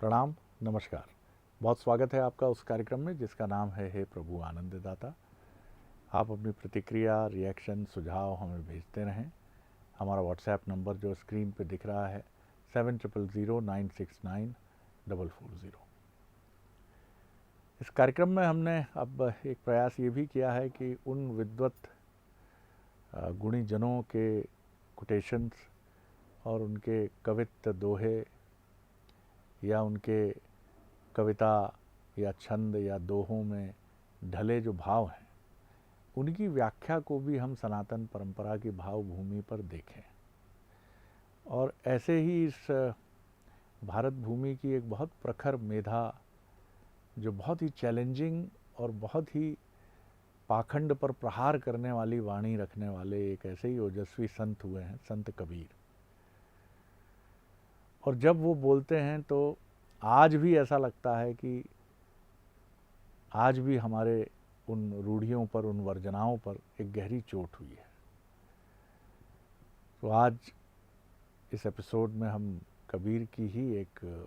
प्रणाम, नमस्कार। बहुत स्वागत है आपका उस कार्यक्रम में जिसका नाम है हे प्रभु आनंददाता। आप अपनी प्रतिक्रिया, रिएक्शन, सुझाव हमें भेजते रहें। हमारा व्हाट्सएप नंबर जो स्क्रीन पे दिख रहा है 7009694440। इस कार्यक्रम में हमने अब एक प्रयास ये भी किया है कि उन विद्वत गुणी जनों के कोटेशंस और उनके कवित्व दोहे या उनके कविता या छंद या दोहों में ढले जो भाव हैं, उनकी व्याख्या को भी हम सनातन परंपरा की भाव भूमि पर देखें। और ऐसे ही इस भारत भूमि की एक बहुत प्रखर मेधा, जो बहुत ही चैलेंजिंग और बहुत ही पाखंड पर प्रहार करने वाली वाणी रखने वाले एक ऐसे ही ओजस्वी संत हुए हैं, संत कबीर। और जब वो बोलते हैं तो आज भी ऐसा लगता है कि आज भी हमारे उन रूढ़ियों पर, उन वर्जनाओं पर एक गहरी चोट हुई है। तो आज इस एपिसोड में हम कबीर की ही एक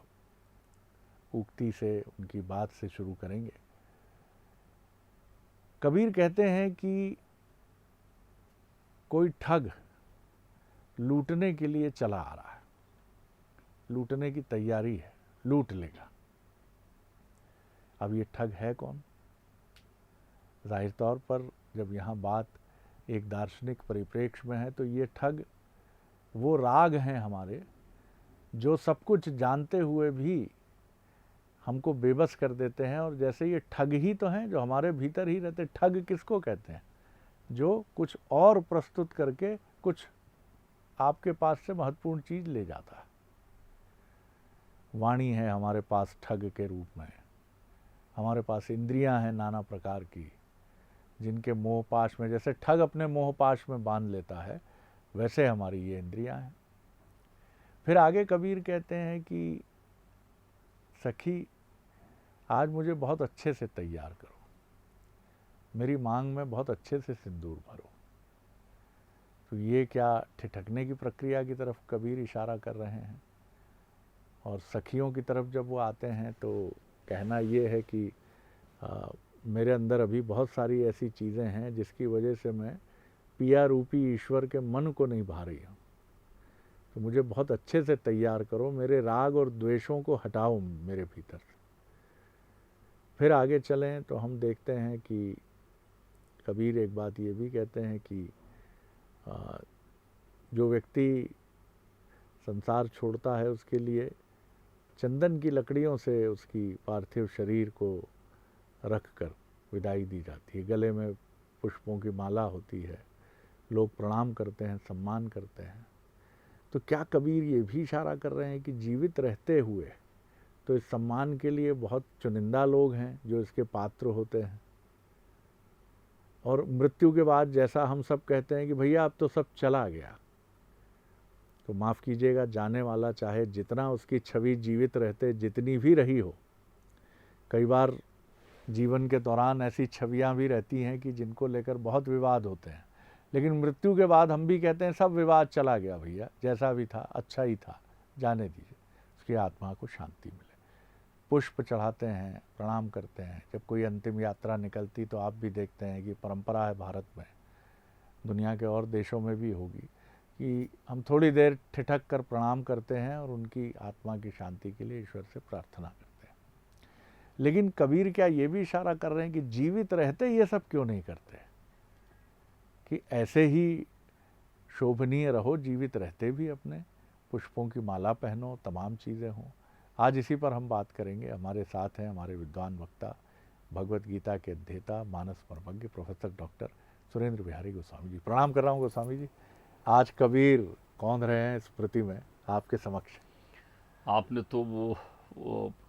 उक्ति से, उनकी बात से शुरू करेंगे। कबीर कहते हैं कि कोई ठग लूटने के लिए चला आ रहा है, लूटने की तैयारी है, लूट लेगा। अब ये ठग है कौन? जाहिर तौर पर जब यहाँ बात एक दार्शनिक परिप्रेक्ष्य में है तो ये ठग वो राग हैं हमारे, जो सब कुछ जानते हुए भी हमको बेबस कर देते हैं। और जैसे ये ठग ही तो हैं जो हमारे भीतर ही रहते। ठग किसको कहते हैं? जो कुछ और प्रस्तुत करके कुछ आपके पास से महत्वपूर्ण चीज़ ले जाता है। वाणी है हमारे पास ठग के रूप में, हमारे पास इंद्रियां हैं नाना प्रकार की, जिनके मोहपाश में, जैसे ठग अपने मोहपाश में बांध लेता है, वैसे हमारी ये इंद्रियां हैं। फिर आगे कबीर कहते हैं कि सखी आज मुझे बहुत अच्छे से तैयार करो, मेरी मांग में बहुत अच्छे से सिंदूर भरो। तो ये क्या ठिठकने की प्रक्रिया की तरफ कबीर इशारा कर रहे हैं? और सखियों की तरफ जब वो आते हैं तो कहना ये है कि मेरे अंदर अभी बहुत सारी ऐसी चीज़ें हैं जिसकी वजह से मैं पिया रूपी ईश्वर के मन को नहीं भा रही हूँ। तो मुझे बहुत अच्छे से तैयार करो, मेरे राग और द्वेषों को हटाओ मेरे भीतर से। फिर आगे चलें तो हम देखते हैं कि कबीर एक बात ये भी कहते हैं कि जो व्यक्ति संसार छोड़ता है उसके लिए चंदन की लकड़ियों से उसकी पार्थिव शरीर को रखकर विदाई दी जाती है। गले में पुष्पों की माला होती है, लोग प्रणाम करते हैं, सम्मान करते हैं। तो क्या कबीर ये भी इशारा कर रहे हैं कि जीवित रहते हुए तो इस सम्मान के लिए बहुत चुनिंदा लोग हैं जो इसके पात्र होते हैं, और मृत्यु के बाद जैसा हम सब कहते हैं कि भैया अब तो सब चला गया, तो माफ़ कीजिएगा, जाने वाला चाहे जितना उसकी छवि जीवित रहते जितनी भी रही हो, कई बार जीवन के दौरान ऐसी छवियां भी रहती हैं कि जिनको लेकर बहुत विवाद होते हैं, लेकिन मृत्यु के बाद हम भी कहते हैं सब विवाद चला गया भैया, जैसा भी था अच्छा ही था, जाने दीजिए, उसकी आत्मा को शांति मिले। पुष्प चढ़ाते हैं, प्रणाम करते हैं। जब कोई अंतिम यात्रा निकलती तो आप भी देखते हैं कि परंपरा है भारत में, दुनिया के और देशों में भी होगी, कि हम थोड़ी देर ठिठक कर प्रणाम करते हैं और उनकी आत्मा की शांति के लिए ईश्वर से प्रार्थना करते हैं। लेकिन कबीर क्या ये भी इशारा कर रहे हैं कि जीवित रहते ये सब क्यों नहीं करते, कि ऐसे ही शोभनीय रहो, जीवित रहते भी अपने पुष्पों की माला पहनो, तमाम चीज़ें हों। आज इसी पर हम बात करेंगे। हमारे साथ हैं हमारे विद्वान वक्ता, भगवत गीता के अध्येता, मानस मर्मज्ञ प्रोफेसर डॉक्टर सुरेंद्र बिहारी गोस्वामी जी। प्रणाम कर रहा हूँ गोस्वामी जी। आज कबीर कौन रहे हैं स्मृति में आपके समक्ष? आपने तो वो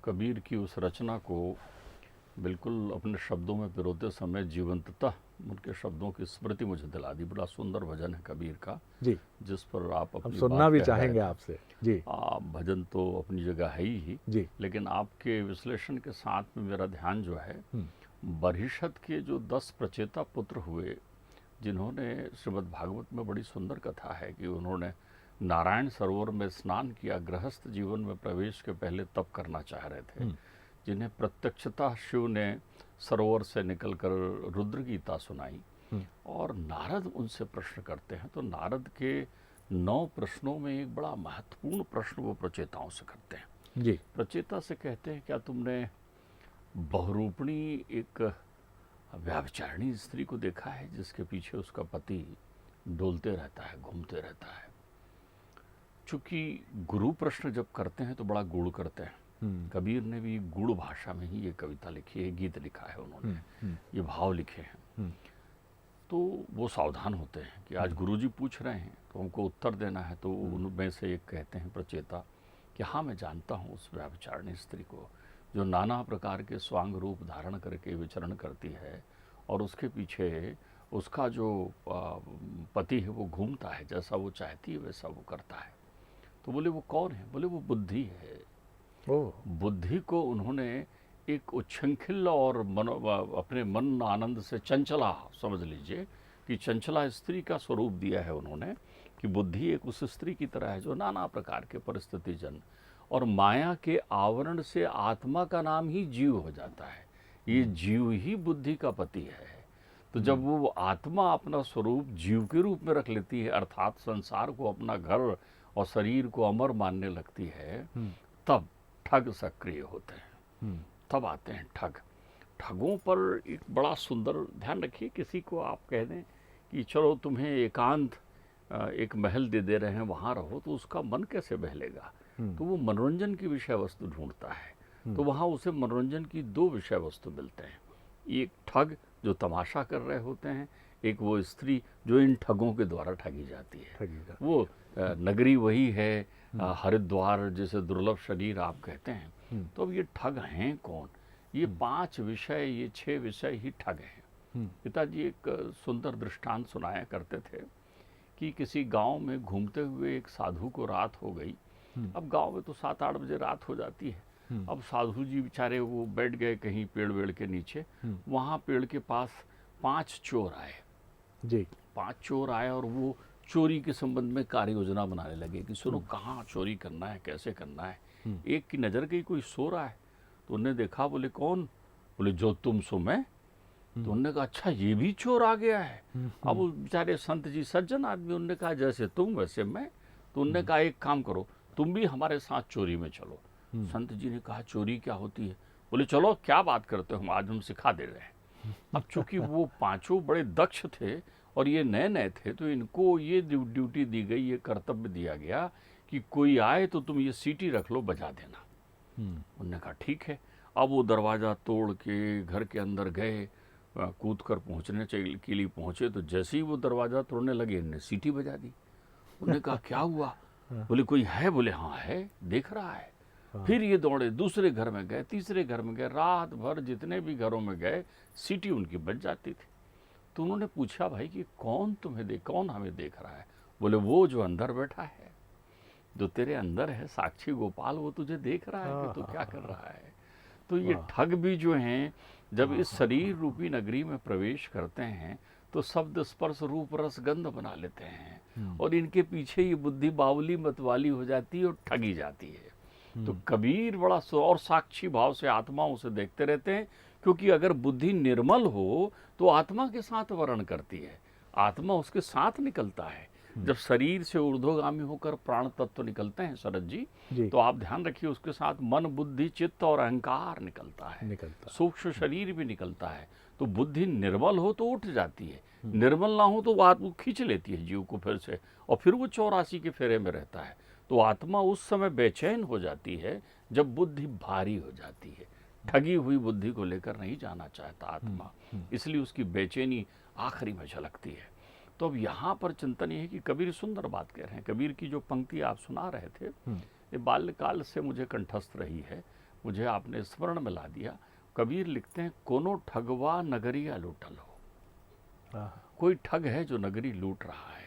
कबीर की उस रचना को बिल्कुल अपने शब्दों में पिरोते समय जीवंतता उनके शब्दों की स्मृति मुझे दिला दी। बड़ा सुंदर भजन है कबीर का जी, जिस पर आप हम अपनी सुनना बात भी कह रहे चाहेंगे थे। आपसे जी। भजन तो अपनी जगह है ही, जी। लेकिन आपके विश्लेषण के साथ में मेरा ध्यान जो है बरिषद के जो 10 प्रचेता पुत्र हुए, जिन्होंने श्रीमद् भागवत में बड़ी सुंदर कथा है कि उन्होंने नारायण सरोवर में स्नान किया, गृहस्थ जीवन में प्रवेश के पहले तप करना चाह रहे थे, जिन्हें प्रत्यक्षतः शिव ने सरोवर से निकलकर रुद्र गीता सुनाई। और नारद उनसे प्रश्न करते हैं, तो नारद के 9 प्रश्नों में एक बड़ा महत्वपूर्ण प्रश्न वो प्रचेताओं से करते हैं जी। प्रचेता से कहते हैं, क्या तुमने बहुरूपणी एक व्यभिचारिणी स्त्री को देखा है जिसके पीछे उसका पति डोलते रहता है, घूमते रहता है? चूंकि गुरु प्रश्न जब करते हैं तो बड़ा गूढ़ करते हैं। कबीर ने भी गूढ़ भाषा में ही ये कविता लिखी है, गीत लिखा है उन्होंने, ये भाव लिखे हैं। तो वो सावधान होते हैं कि आज गुरुजी पूछ रहे हैं तो हमको उत्तर देना है। तो उनमें से एक कहते हैं प्रचेता कि हाँ, मैं जानता हूँ उस व्यभिचारिणी स्त्री को जो नाना प्रकार के स्वांग रूप धारण करके विचरण करती है और उसके पीछे उसका जो पति है वो घूमता है, जैसा वो चाहती है वैसा वो करता है। तो बोले वो कौन है? बोले वो बुद्धि है। बुद्धि को उन्होंने एक उच्छृंखल और अपने मन आनंद से चंचला, समझ लीजिए कि चंचला स्त्री का स्वरूप दिया है उन्होंने, कि बुद्धि एक उस स्त्री की तरह है जो नाना प्रकार के परिस्थिति जन और माया के आवरण से आत्मा का नाम ही जीव हो जाता है। ये जीव ही बुद्धि का पति है। तो जब वो आत्मा अपना स्वरूप जीव के रूप में रख लेती है, अर्थात संसार को अपना घर और शरीर को अमर मानने लगती है, तब ठग सक्रिय होते हैं। तब आते हैं ठग। ठगों पर एक बड़ा सुंदर, ध्यान रखिए, किसी को आप कह दें कि चलो तुम्हें एकांत एक महल दे रहे हैं, वहाँ रहो, तो उसका मन कैसे बहलेगा? तो वो मनोरंजन की विषय वस्तु ढूंढता है। तो वहाँ उसे मनोरंजन की 2 विषय वस्तु मिलते हैं। एक ठग जो तमाशा कर रहे होते हैं, एक वो स्त्री जो इन ठगों के द्वारा ठगी जाती है। वो नगरी वही है, हरिद्वार जैसे दुर्लभ शरीर आप कहते हैं। तो अब ये ठग हैं कौन? ये 5 विषय, ये 6 विषय ही ठग हैं। पिताजी एक सुंदर दृष्टांत सुनाया करते थे कि किसी गांव में घूमते हुए एक साधु को रात हो गई। अब गांव में तो 7-8 बजे रात हो जाती है। अब साधु जी बेचारे वो बैठ गए कहीं पेड़ वेड़ के नीचे। वहाँ पेड़ के पास 5 चोर आए जी। 5 चोर आए और वो चोरी के संबंध में कार्य योजना बनाने लगे कि सुनो कहाँ चोरी करना है, कैसे करना है। एक की नज़र गई, कोई सो रहा है, तो उन्होंने देखा, बोले कौन? बोले जो तुम सो मैं। तो उन्होंने कहा अच्छा ये भी चोर आ गया है। अब वो बेचारे संत जी सज्जन आदमी, उन्होंने कहा जैसे तुम वैसे मैं। तो उन्होंने कहा एक काम करो, तुम भी हमारे साथ चोरी में चलो। संत जी ने कहा चोरी क्या होती है? बोले चलो क्या बात करते हो, आज हम सिखा दे रहे हैं। अब चूंकि वो 5 बड़े दक्ष थे और ये नए नए थे, तो इनको ये ड्यूटी दी गई, ये कर्तव्य दिया गया कि कोई आए तो तुम ये सीटी रख लो, बजा देना। उन्होंने कहा ठीक है। अब वो दरवाज़ा तोड़ के घर के अंदर गए, कूद कर पहुँचने के लिए पहुँचे, तो जैसे ही वो दरवाज़ा तोड़ने लगे इन्होंने सीटी बजा दी। उन्होंने कहा क्या हुआ? बोले कोई है? बोले हाँ है, देख रहा है। फिर ये दौड़े, दूसरे घर में गए, तीसरे घर में गए, रात भर जितने भी घरों में गए सीटी उनकी बज जाती थी। तो उन्होंने पूछा भाई कि कौन हमें देख रहा है? बोले वो जो अंदर बैठा है, जो तेरे अंदर है, साक्षी गोपाल, वो तुझे देख रहा है कि तू क्या कर रहा है। तो ये ठग भी जो हैं, जब इस शरीर रूपी नगरी में प्रवेश करते हैं तो शब्द स्पर्श रूप रस गंध बना लेते हैं और इनके पीछे ये बुद्धि बावली मतवाली हो जाती है और ठगी जाती है। तो कबीर बड़ा और साक्षी भाव से आत्माओं से देखते रहते हैं, क्योंकि अगर बुद्धि निर्मल हो तो आत्मा के साथ वर्ण करती है, आत्मा उसके साथ निकलता है। जब शरीर से ऊर्ध्वगामी होकर प्राण तत्व निकलते हैं शरद जी, तो आप ध्यान रखिए उसके साथ मन बुद्धि चित्त और अहंकार निकलता है, सूक्ष्म शरीर भी निकलता है। तो बुद्धि निर्मल हो तो उठ जाती है, निर्मल ना हो तो वो खींच लेती है जीव को फिर से, और फिर वो 84 के फेरे में रहता है। तो आत्मा उस समय बेचैन हो जाती है जब बुद्धि भारी हो जाती है। ठगी हुई बुद्धि को लेकर नहीं जाना चाहता आत्मा, इसलिए उसकी बेचैनी आखिरी में झलकती है। तो अब यहाँ पर चिंतन ये है कि कबीर सुंदर बात कह रहे हैं। कबीर की जो पंक्ति आप सुना रहे थे, ये बाल्यकाल से मुझे कंठस्थ रही है, मुझे आपने स्मरण में ला दिया। कबीर लिखते हैं, कोनो ठगवा नगरिया लूटल हो। कोई ठग है जो नगरी लूट रहा है।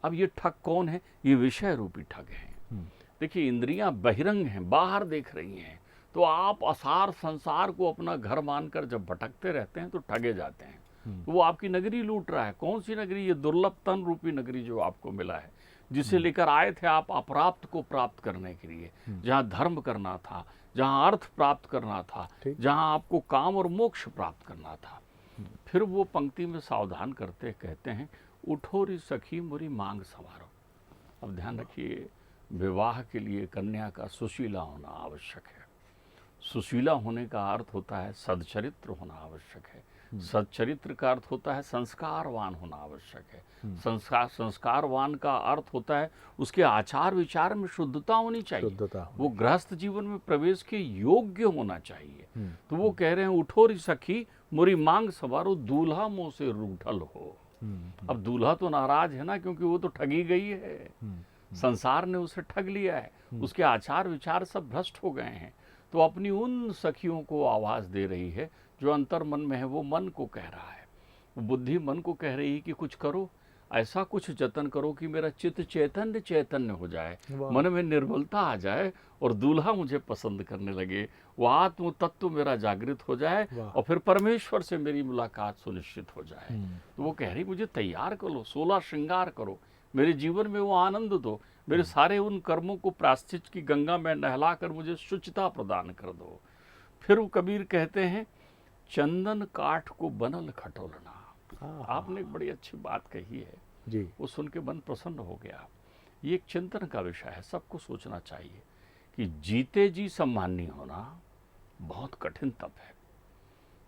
अब ये ठग कौन है? ये विषय रूपी ठग हैं। देखिए इंद्रियां बहिरंग हैं, बाहर देख रही हैं, तो आप असार संसार को अपना घर मानकर जब भटकते रहते हैं तो ठगे जाते हैं। तो वो आपकी नगरी लूट रहा है। कौन सी नगरी? ये दुर्लभ तन रूपी नगरी जो आपको मिला है, जिसे लेकर आए थे आप अप्राप्त को प्राप्त करने के लिए, जहाँ धर्म करना था, जहाँ अर्थ प्राप्त करना था, जहाँ आपको काम और मोक्ष प्राप्त करना था। फिर वो पंक्ति में सावधान करते कहते हैं, उठो री सखी मोरी मांग संवारो। अब ध्यान रखिए, विवाह के लिए कन्या का सुशीला होना आवश्यक है। सुशीला होने का अर्थ होता है सदचरित्र होना आवश्यक है। सच्चरित्र का अर्थ होता है संस्कारवान होना आवश्यक है। संस्कारवान का अर्थ होता है उसके आचार विचार में शुद्धता होनी चाहिए, वो गृहस्थ जीवन में प्रवेश के योग्य होना चाहिए। तो वो कह रहे हैं, उठो री सखी मोरी मांग संवारो, दूल्हा मुँह से रूठल हो। अब दूल्हा तो नाराज है ना, क्योंकि वो तो ठगी गई है, संसार ने उसे ठग लिया है, उसके आचार विचार सब भ्रष्ट हो गए हैं। तो अपनी उन सखियों को आवाज दे रही है जो अंतर मन में है, वो मन को कह रहा है, वो बुद्धि मन को कह रही है कि कुछ करो, ऐसा कुछ जतन करो कि मेरा चित्त चैतन्य चैतन्य हो जाए, मन में निर्मलता आ जाए और दूल्हा मुझे पसंद करने लगे, वो आत्म तत्व मेरा जागृत हो जाए और फिर परमेश्वर से मेरी मुलाकात सुनिश्चित हो जाए। तो वो कह रही, मुझे तैयार करो, 16 श्रृंगार करो, मेरे जीवन में वो आनंद दो, मेरे सारे उन कर्मों को प्रायश्चित की गंगा में नहलाकर मुझे शुचिता प्रदान कर दो। फिर वो कबीर कहते हैं, चंदन काठ को बनल खटोलना। आपने एक बड़ी अच्छी बात कही है जी, वो सुन के मन प्रसन्न हो गया। ये एक चिंतन का विषय है, सबको सोचना चाहिए कि जीते जी सम्मानी होना बहुत कठिन तप है।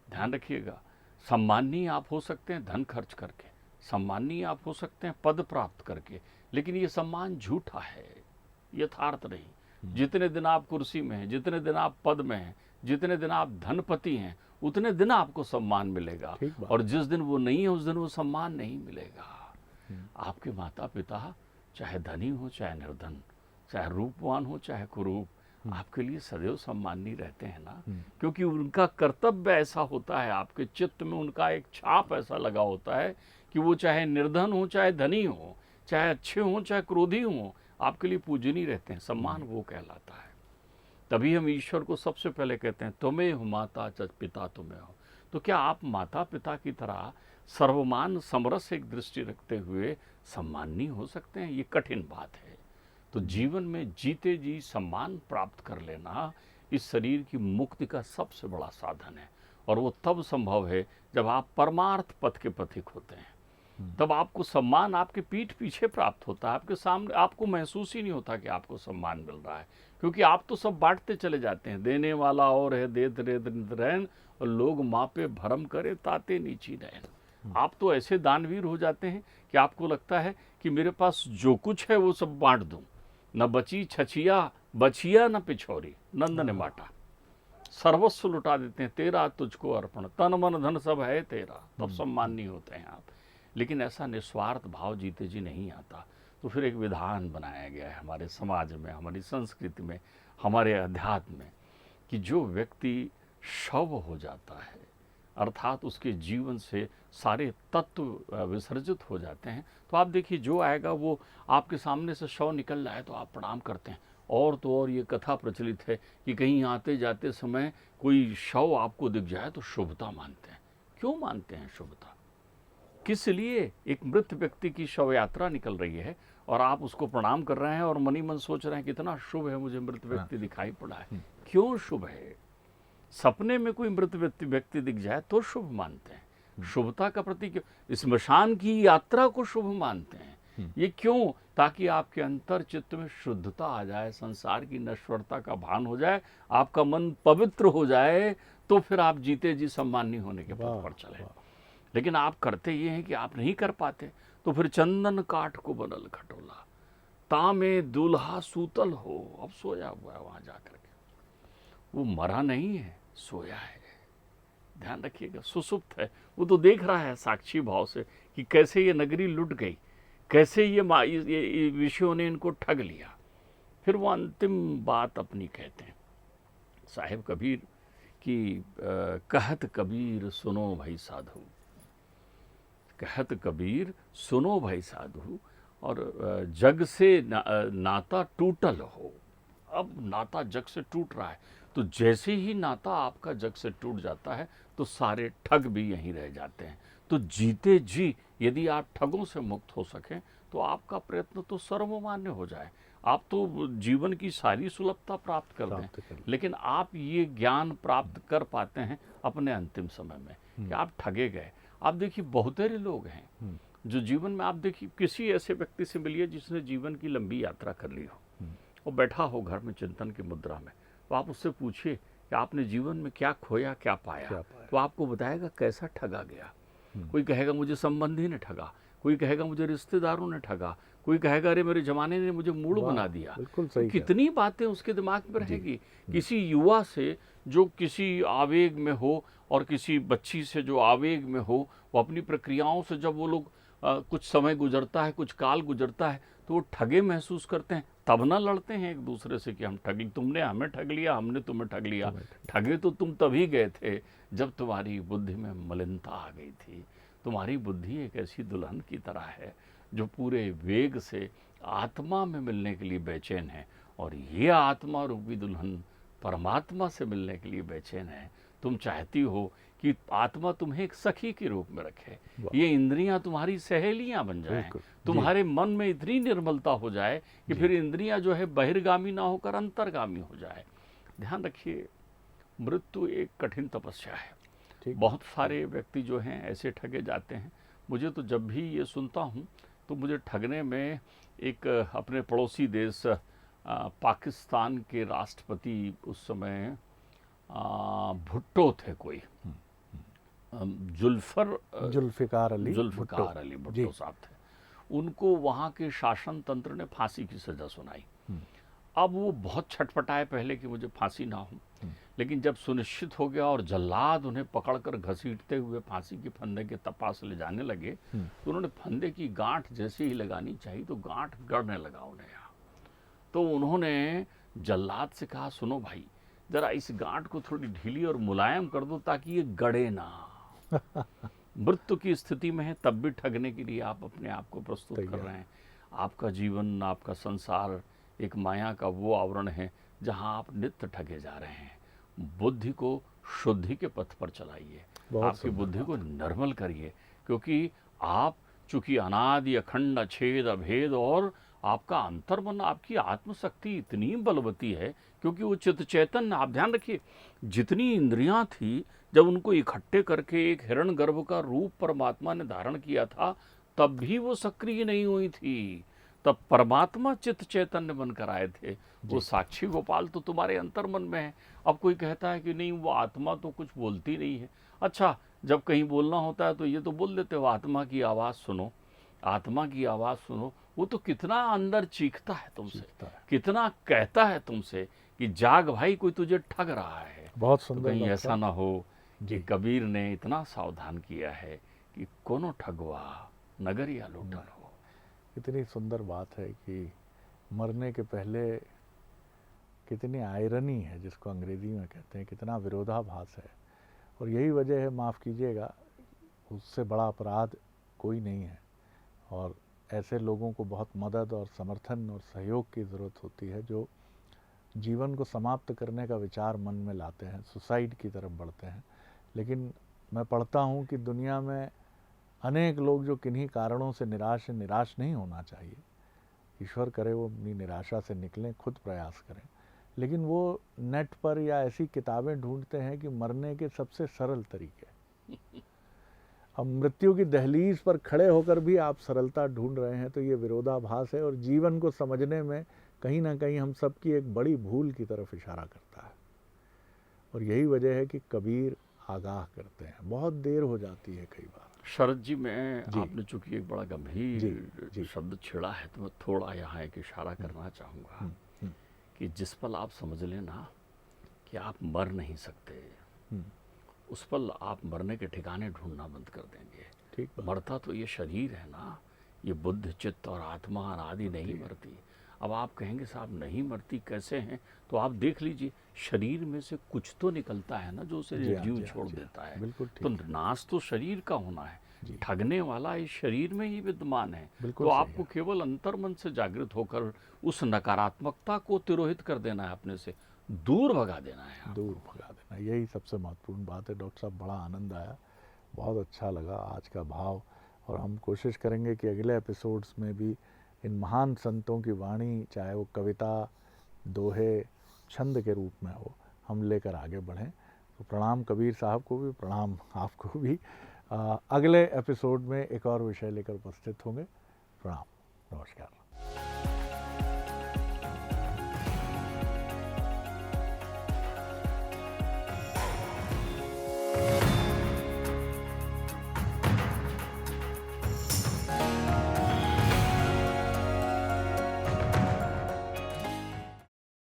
ध्यान रखिएगा, सम्मानी आप हो सकते हैं धन खर्च करके, सम्मानी आप हो सकते हैं पद प्राप्त करके, लेकिन ये सम्मान झूठा है, यथार्थ नहीं। जितने दिन आप कुर्सी में हैं, जितने दिन आप पद में हैं, जितने दिन आप धनपति हैं, उतने दिन आपको सम्मान मिलेगा, और जिस दिन वो नहीं है उस दिन वो सम्मान नहीं मिलेगा। आपके माता पिता चाहे धनी हो चाहे निर्धन, चाहे रूपवान हो चाहे कुरूप, आपके लिए सदैव सम्मानी रहते हैं ना, क्योंकि उनका कर्तव्य ऐसा होता है, आपके चित्त में उनका एक छाप ऐसा लगा होता है कि वो चाहे निर्धन हो चाहे धनी हो, चाहे अच्छे हो चाहे क्रोधी हो, आपके लिए पूजनीय रहते हैं। सम्मान वो कहलाता है। तभी हम ईश्वर को सबसे पहले कहते हैं, तुम्हें हो माता च पिता तुम्हें हो। तो क्या आप माता पिता की तरह सर्वमान समरस एक दृष्टि रखते हुए सम्मानी हो सकते हैं? ये कठिन बात है। तो जीवन में जीते जी सम्मान प्राप्त कर लेना इस शरीर की मुक्ति का सबसे बड़ा साधन है, और वो तब संभव है जब आप परमार्थ पथ के पथिक होते हैं। तब आपको सम्मान आपके पीठ पीछे प्राप्त होता है, आपके सामने आपको महसूस ही नहीं होता कि आपको सम्मान मिल रहा है, क्योंकि आप तो सब बांटते चले जाते हैं। देने वाला और है देत रहन, और लोग मापे भरम करे ताते नीची रहन। आप तो ऐसे दानवीर हो जाते हैं कि आपको लगता है कि मेरे पास जो कुछ है वो सब बांट दूं, न बची छछिया बचिया न पिछोरी, नंद ने बांटा, सर्वस्व लुटा देते हैं, तेरा तुझको अर्पण, तन मन धन सब है तेरा, तब सम्मानी होते हैं आप। लेकिन ऐसा निस्वार्थ भाव जीते जी नहीं आता। तो फिर एक विधान बनाया गया है हमारे समाज में, हमारी संस्कृति में, हमारे अध्यात्म में, कि जो व्यक्ति शव हो जाता है, अर्थात उसके जीवन से सारे तत्व विसर्जित हो जाते हैं, तो आप देखिए जो आएगा वो आपके सामने से शव निकल रहा है तो आप प्रणाम करते हैं। और तो और ये कथा प्रचलित है कि कहीं आते जाते समय कोई शव आपको दिख जाए तो शुभता मानते हैं। क्यों मानते हैं शुभता? किस लिए? एक मृत व्यक्ति की शव यात्रा निकल रही है और आप उसको प्रणाम कर रहे हैं और मनी मन सोच रहे हैं कितना शुभ है, मुझे मृत व्यक्ति दिखाई पड़ा है। क्यों शुभ है? सपने में कोई मृत व्यक्ति दिख जाए तो शुभ मानते हैं, शुभता का प्रतीक। स्मशान की यात्रा को शुभ मानते हैं। ये क्यों? ताकि आपके अंतर चित्त में शुद्धता आ जाए, संसार की नश्वरता का भान हो जाए, आपका मन पवित्र हो जाए, तो फिर आप जीते जी सम्मानी होने के पथ पर चले। लेकिन आप करते ये हैं कि आप नहीं कर पाते, तो फिर चंदन काठ को बनल खटोला, तामे दूल्हा सूतल हो। अब सोया हुआ है वहां जाकर के, वो मरा नहीं है, सोया है। ध्यान रखिएगा, सुसुप्त है। वो तो देख रहा है साक्षी भाव से कि कैसे ये नगरी लुट गई, कैसे ये विषयों ने इनको ठग लिया। फिर वो अंतिम बात अपनी कहते हैं साहिब कबीर कि कहत कबीर सुनो भाई साधु, कहत कबीर सुनो भाई साधु, और जग से नाता टूटल हो। अब नाता जग से टूट रहा है, तो जैसे ही नाता आपका जग से टूट जाता है तो सारे ठग भी यहीं रह जाते हैं। तो जीते जी यदि आप ठगों से मुक्त हो सकें तो आपका प्रयत्न तो सर्वमान्य हो जाए, आप तो जीवन की सारी सुलभता प्राप्त कर दें। लेकिन आप ये ज्ञान प्राप्त कर पाते हैं अपने अंतिम समय में कि आप ठगे गए। आप देखिए बहुतेरे लोग हैं जो जीवन में, आप देखिए किसी ऐसे व्यक्ति से मिलिए जिसने जीवन की लंबी यात्रा कर ली हो, वो बैठा हो घर में चिंतन की मुद्रा में, तो आप उससे पूछिए कि आपने जीवन में क्या खोया क्या पाया, तो आपको बताएगा कैसा ठगा गया। कोई कहेगा मुझे संबंधी ने ठगा, कोई कहेगा मुझे रिश्तेदारों ने ठगा, कोई कहेगा अरे मेरे जमाने ने मुझे मूड बना दिया। बिल्कुल तो कितनी बातें उसके दिमाग में रहेगी। किसी युवा से जो किसी आवेग में हो और किसी बच्ची से जो आवेग में हो, वो अपनी प्रक्रियाओं से जब वो लोग कुछ समय गुजरता है, कुछ काल गुजरता है, तो वो ठगे महसूस करते हैं। तब ना लड़ते हैं एक दूसरे से कि हम ठगी, तुमने हमें ठग लिया, हमने तुम्हें ठग लिया। ठगे तो तुम तभी गए थे जब तुम्हारी बुद्धि में मलिनता आ गई थी। तुम्हारी बुद्धि एक ऐसी दुल्हन की तरह है जो पूरे वेग से आत्मा में मिलने के लिए बेचैन है, और ये आत्मा रूपी दुल्हन परमात्मा से मिलने के लिए बेचैन है। तुम चाहती हो कि आत्मा तुम्हें एक सखी के रूप में रखे, ये इंद्रियां तुम्हारी सहेलियां बन जाएं, तुम्हारे मन में इतनी निर्मलता हो जाए कि फिर इंद्रियां जो है बहिर्गामी ना होकर अंतर्गामी हो जाए। ध्यान रखिए, मृत्यु एक कठिन तपस्या है। बहुत सारे व्यक्ति जो हैं ऐसे ठगे जाते हैं। मुझे तो जब भी ये सुनता हूँ तो मुझे ठगने में एक अपने पड़ोसी देश पाकिस्तान के राष्ट्रपति उस समय भुट्टो थे, कोई जुल्फिकार अली भुट्टो साहब थे। उनको वहाँ के शासन तंत्र ने फांसी की सजा सुनाई। अब वो बहुत छटपटाए पहले कि मुझे फांसी ना हो, लेकिन जब सुनिश्चित हो गया और जल्लाद उन्हें पकड़कर घसीटते हुए फांसी के फंदे के पास ले जाने लगे, तो उन्होंने फंदे की गांठ जैसे ही लगानी चाहिए तो गांठ गड़ने लगा उन्हें। तो उन्होंने जल्लाद से कहा, सुनो भाई, जरा इस गांठ को थोड़ी ढीली और मुलायम कर दो ताकि ये गड़े ना। मृत्यु की स्थिति में है तब भी ठगने के लिए आप अपने आप को प्रस्तुत कर रहे हैं। आपका जीवन, आपका संसार एक माया का वो आवरण है जहां आप नित्य ठगे जा रहे हैं। बुद्धि को शुद्धि के पथ पर चलाइए, आपकी बुद्धि को निर्मल करिए, क्योंकि आप चूंकि अनादि अखंड अछेद अभेद, और आपका अंतर्मन, आपकी आत्मशक्ति इतनी बलवती है क्योंकि वो चित्त चैतन्य। आप ध्यान रखिए, जितनी इंद्रियां थी जब उनको इकट्ठे करके एक हिरण गर्भ का रूप परमात्मा ने धारण किया था, तब भी वो सक्रिय नहीं हुई थी। तब परमात्मा चित्त चैतन्य बनकर आए थे। वो साक्षी गोपाल तो तुम्हारे अंतर्मन में है। अब कोई कहता है कि नहीं, वो आत्मा तो कुछ बोलती नहीं है। अच्छा, जब कहीं बोलना होता है तो ये तो बोल देते हो, आत्मा की आवाज़ सुनो, आत्मा की आवाज़ सुनो। वो तो कितना अंदर चीखता है तुमसे, कितना कहता है तुमसे कि जाग भाई, कोई तुझे ठग रहा है। बहुत सुंदर। तो कहीं ऐसा ना हो कि कबीर ने इतना सावधान किया है कि कोनो ठगवा नगरिया लूटन हो। कितनी सुंदर बात है कि मरने के पहले कितनी आयरनी है, जिसको अंग्रेजी में कहते हैं, कितना विरोधाभास है। और यही वजह है, माफ़ कीजिएगा, उससे बड़ा अपराध कोई नहीं है। और ऐसे लोगों को बहुत मदद और समर्थन और सहयोग की ज़रूरत होती है जो जीवन को समाप्त करने का विचार मन में लाते हैं, सुसाइड की तरफ बढ़ते हैं। लेकिन मैं पढ़ता हूँ कि दुनिया में अनेक लोग जो किन्हीं कारणों से निराश नहीं होना चाहिए, ईश्वर करे वो अपनी निराशा से निकलें, खुद प्रयास करें, लेकिन वो नेट पर या ऐसी किताबें ढूंढते हैं कि मरने के सबसे सरल तरीके। अब मृत्यु की दहलीज पर खड़े होकर भी आप सरलता ढूंढ रहे हैं, तो ये विरोधाभास है और जीवन को समझने में कहीं ना कहीं हम सबकी एक बड़ी भूल की तरफ इशारा करता है। और यही वजह है कि कबीर आगाह करते हैं, बहुत देर हो जाती है कई बार। शरद जी, मैं आपने चूंकि एक बड़ा गंभीर शब्द छेड़ा है, तो मैं थोड़ा यहाँ एक इशारा करना चाहूँगा कि जिस पल आप समझ लेना कि आप मर नहीं सकते, उस पल आप मरने के ठिकाने ढूंढना बंद कर देंगे। मरता तो ये शरीर है ना, ये बुद्ध चित्त और आत्मा अनादि नहीं मरती। अब आप कहेंगे साहब नहीं मरती कैसे हैं, तो आप देख लीजिए, शरीर में से कुछ तो निकलता है ना जो उसे निर्जीव छोड़ देता है। तो नाश तो शरीर का होना है, ठगने वाला इस शरीर में ही विद्यमान है। तो आपको केवल अंतर्मन से जागृत होकर उस नकारात्मकता को तिरोहित कर देना है, अपने से दूर भगा देना है, दूर भगा देना, यही सबसे महत्वपूर्ण बात है। डॉक्टर साहब, बड़ा आनंद आया, बहुत अच्छा लगा आज का भाव और हम कोशिश करेंगे कि अगले एपिसोड्स में भी इन महान संतों की वाणी, चाहे वो कविता, दोहे, छंद के रूप में हो, हम लेकर आगे बढ़ें। तो प्रणाम कबीर साहब को भी, प्रणाम आपको भी। अगले एपिसोड में एक और विषय लेकर उपस्थित होंगे। प्रणाम, नमस्कार।